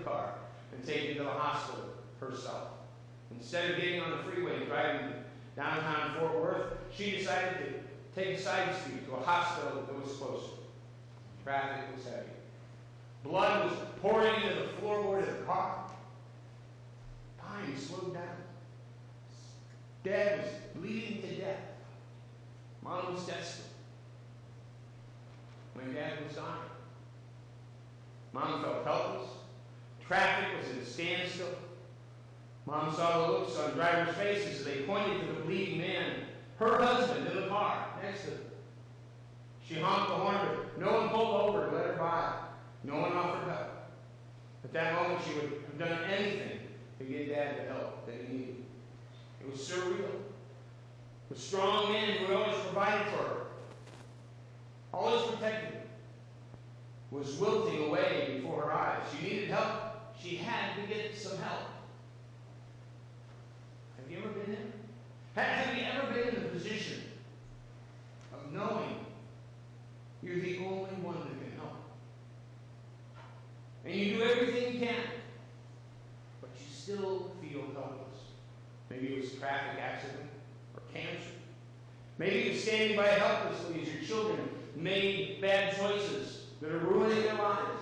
her car and taken to the hospital herself. Instead of getting on the freeway and driving downtown Fort Worth, she decided to take a side street to a hospital that was closer. Traffic was heavy. Blood was pouring into the floorboard of the car. Time slowed down. Dad was bleeding to death. Mom was desperate. When Dad was dying, Mom felt helpless. Traffic was at a standstill. Mom saw the looks on drivers' faces as they pointed to the bleeding man, her husband, in the car next to them. She honked the horn, but no one pulled over to let her by. No one offered help. At that moment, she would have done anything to get Dad the help that he needed. It was surreal. The strong man who had always provided for her, always protected her, was wilting away before her eyes. She needed help. She had to get some help. Have you ever been there? Have you ever been in the position of knowing you're the only one that can help? And you do everything you can, but you still feel helpless. Maybe it was a traffic accident or cancer. Maybe you're standing by helplessly as your children made bad choices that are ruining their lives.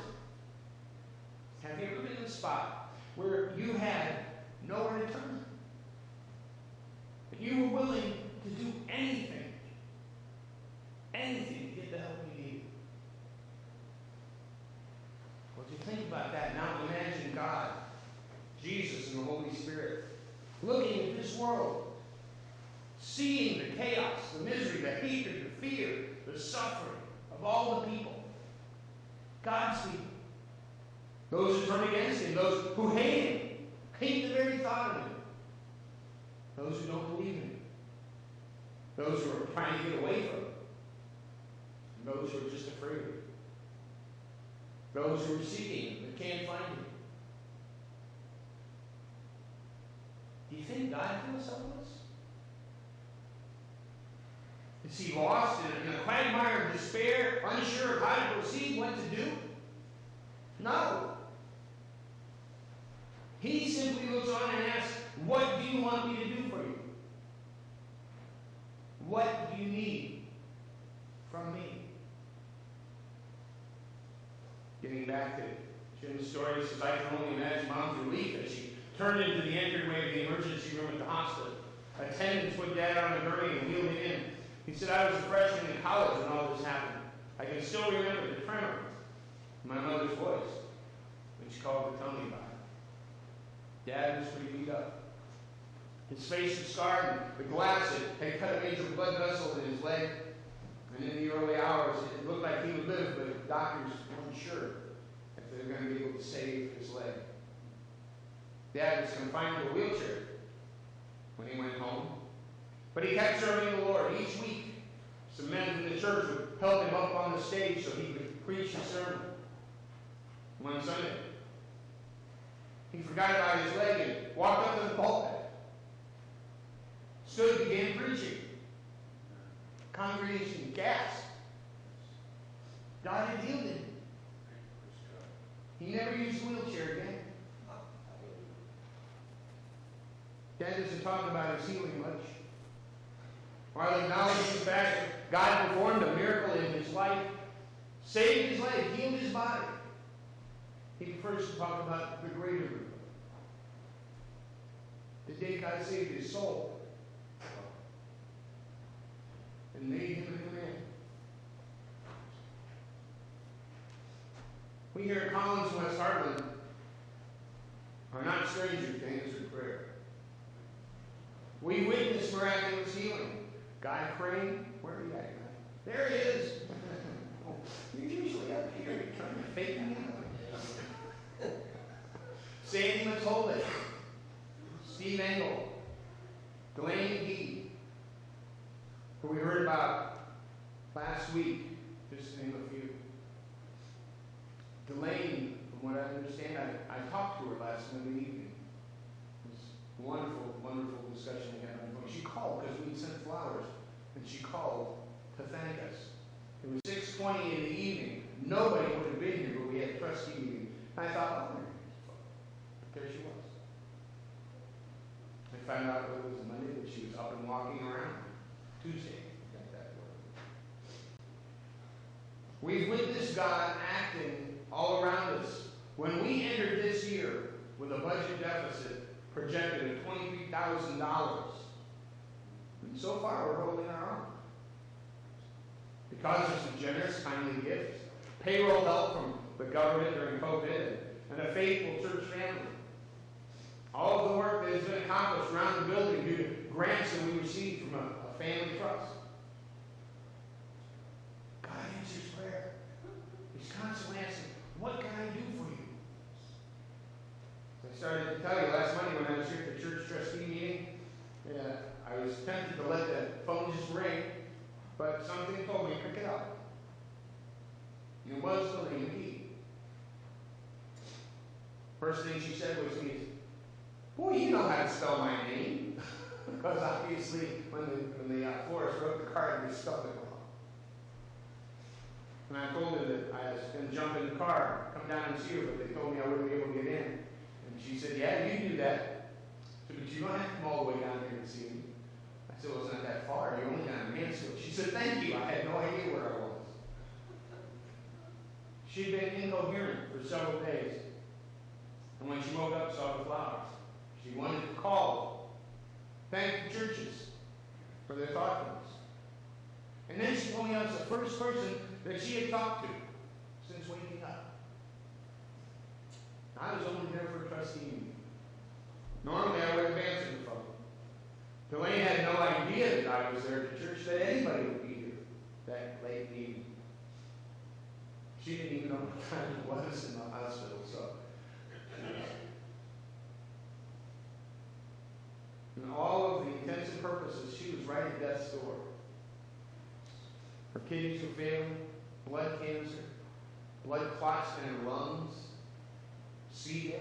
Have you ever been in a spot where you had nowhere to turn? But you were willing to do anything to get the help you needed? Well, if you think about that, now imagine God, Jesus, and the Holy Spirit looking at this world, seeing the chaos, the misery, the hatred, the fear, the suffering of all the people. God's people. Those who turn against Him, those who hate Him, hate the very thought of Him. Those who don't believe in Him. Those who are trying to get away from Him. And those who are just afraid of Him. Those who are seeking Him but can't find Him. Do you think God feels helpless? Is He lost in a quagmire of despair, unsure of how to proceed, what to do? No. He simply looks on and asks, what do you want me to do for you? What do you need from me? Getting back to Jim's story, he says, I can only imagine Mom's relief as she turned into the entryway of the emergency room at the hospital. Attendants put Dad on the gurney and wheeled him in. He said, I was a freshman in college when all this happened. I can still remember the tremor in my mother's voice when she called to tell me about it. Dad was pretty beat up. His face was scarred, and the glass had cut a major blood vessel in his leg. And in the early hours, it looked like he would live, but the doctors weren't sure if they were going to be able to save his leg. Dad was confined to a wheelchair when he went home. But he kept serving the Lord. Each week, some men from the church would help him up on the stage so he could preach his sermon. One Sunday, he forgot about his leg and walked up to the pulpit. Stood and began preaching. The congregation gasped. God had healed him. He never used a wheelchair again. Dad doesn't talk about his healing much. While acknowledging the fact that God performed a miracle in his life, saved his leg, healed his body, he prefers to talk about the greater miracle. The day God saved his soul and made him a new man. We here at Collins, West Hartland, are not strangers to answered prayer. We witnessed miraculous healing. Guy Crane, where are you at, Guy? There he is. You're usually up here. You're trying to fake me out. Sandy Matole, Steve Engel, Delaney Gee, who we heard about last week, just to name a few. Delaney, from what I understand, I talked to her last Monday evening. It was a wonderful, wonderful discussion we had on the phone. She called because we sent flowers, and she called to thank us. It was 6:20 in the evening. Nobody would have been here, but we had a trustee meeting. And I thought, oh, There she was. I found out it was Monday that she was up and walking around. Tuesday, got that word. We've witnessed God acting all around us. When we entered this year with a budget deficit projected at $23,000, and so far we're holding our own. Because of some generous, kindly gifts, payroll help from the government during COVID, and a faithful church family. All of the work that has been accomplished around the building due to grants that we received from a family trust. God answers prayer. He's constantly asking, what can I do for you? I started to tell you last Monday when I was here at the church trustee meeting, I was tempted to let the phone just ring, but something told me to pick it up. And it was the name of Eve. First thing she said was to me, boy, you know how to spell my name. Because obviously, when the florist wrote the card, we spelled it wrong. And I told her that I was going to jump in the car, come down and see her, but they told me I wouldn't be able to get in. And she said, yeah, you do that. I said, but you don't have to come all the way down here to see me. I said, well, it's not that far. You're only down in Mansfield. She said, thank you. I had no idea where I was. She'd been incoherent for several days. And when she woke up, saw the flowers. She wanted to call, thank the churches for their thoughtfulness. And then she told me I was the first person that she had talked to since waking up. I was only there for a trustee meeting. Normally I would have answered the phone. Delaney had no idea that I was there at the church, that anybody would be here that late in the evening. She didn't even know what time it was in the hospital, so. And all of the intents and purposes, she was right at death's door. Her kidneys were failing, blood cancer, blood clots in her lungs, C. diff.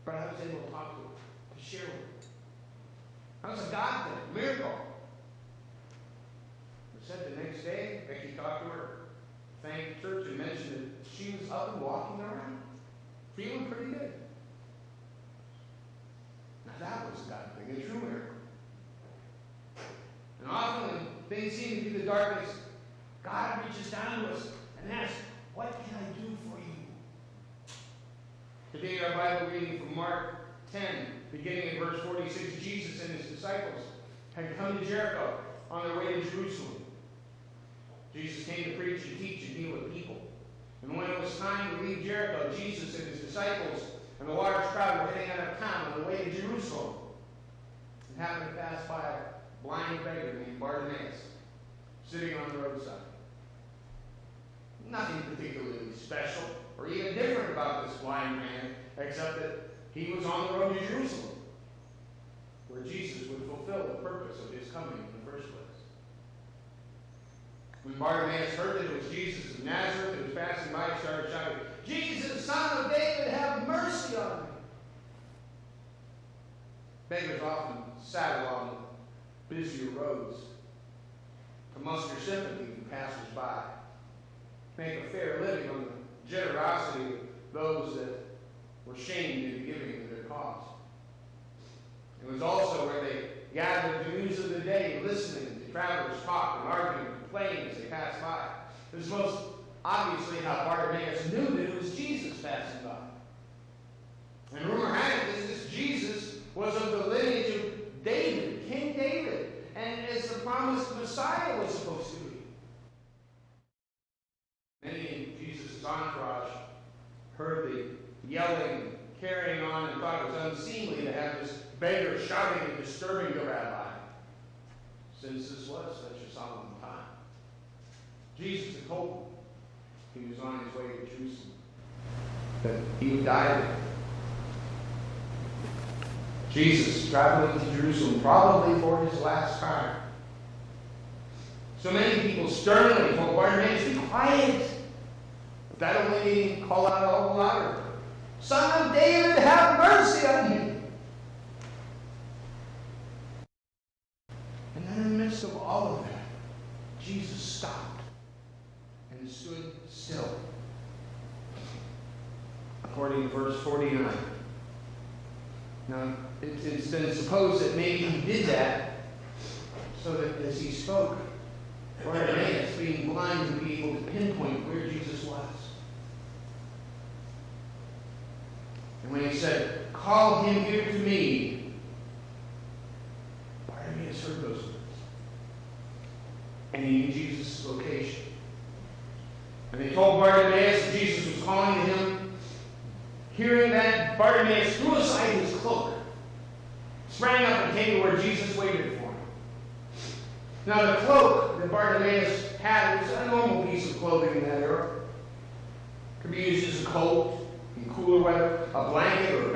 But I was able to talk to her, to share with her. That was a God thing, a miracle. I said the next day, Becky talked to her, thanked the church, and mentioned that she was up and walking around, feeling pretty good. Now that was a God thing, a true miracle. And often when things seem to be the darkness, God reaches down to us and asks, what can I do for you? Today our Bible reading from Mark 10, beginning in verse 46, Jesus and his disciples had come to Jericho on their way to Jerusalem. Jesus came to preach and teach and heal the people. And when it was time to leave Jericho, Jesus and his disciples and a large crowd were heading out of town on the way to Jerusalem. And happened to pass by a blind beggar named Bartimaeus, sitting on the roadside. Nothing particularly special or even different about this blind man, except that he was on the road to Jerusalem, where Jesus would fulfill the purpose of his coming in the first place. When Bartimaeus heard that it was Jesus of Nazareth who was passing by, he started shouting, Jesus, Son of David, have mercy on me. Beggars often sat along busier roads to muster sympathy from passers-by, make a fair living on the generosity of those that were shamed into giving to their cause. It was also where they gathered the news of the day, listening to travelers talk and argue and complain as they passed by. This is most obviously how Bartimaeus knew that it was Jesus passing by. And rumor had it that this Jesus was of the lineage of David, King David, and as the promised Messiah was supposed to be. Many in Jesus' entourage heard the yelling, carrying on, and thought it was unseemly to have this beggar shouting and disturbing the rabbi, since this was such a solemn time. Jesus had told him he was on his way to Jerusalem, that he would die there. Jesus traveling to Jerusalem probably for his last time. So many people sternly told Bartimaeus, be quiet. But that only made him call out all the louder, Son of David, have mercy on me. And then in the midst of all of that, Jesus stopped and stood still according to verse 49. Now, it's been supposed that maybe he did that so that as he spoke, Bartimaeus, being blind, would be able to pinpoint where Jesus was. And when he said, "Call him here to me," Bartimaeus heard those words. And he knew Jesus' location. And they told Bartimaeus that Jesus was calling to him. Hearing that, Bartimaeus threw aside his cloak, sprang up and came to where Jesus waited for him. Now the cloak that Bartimaeus had was a normal piece of clothing in that era. It could be used as a coat in cooler weather, a blanket, or a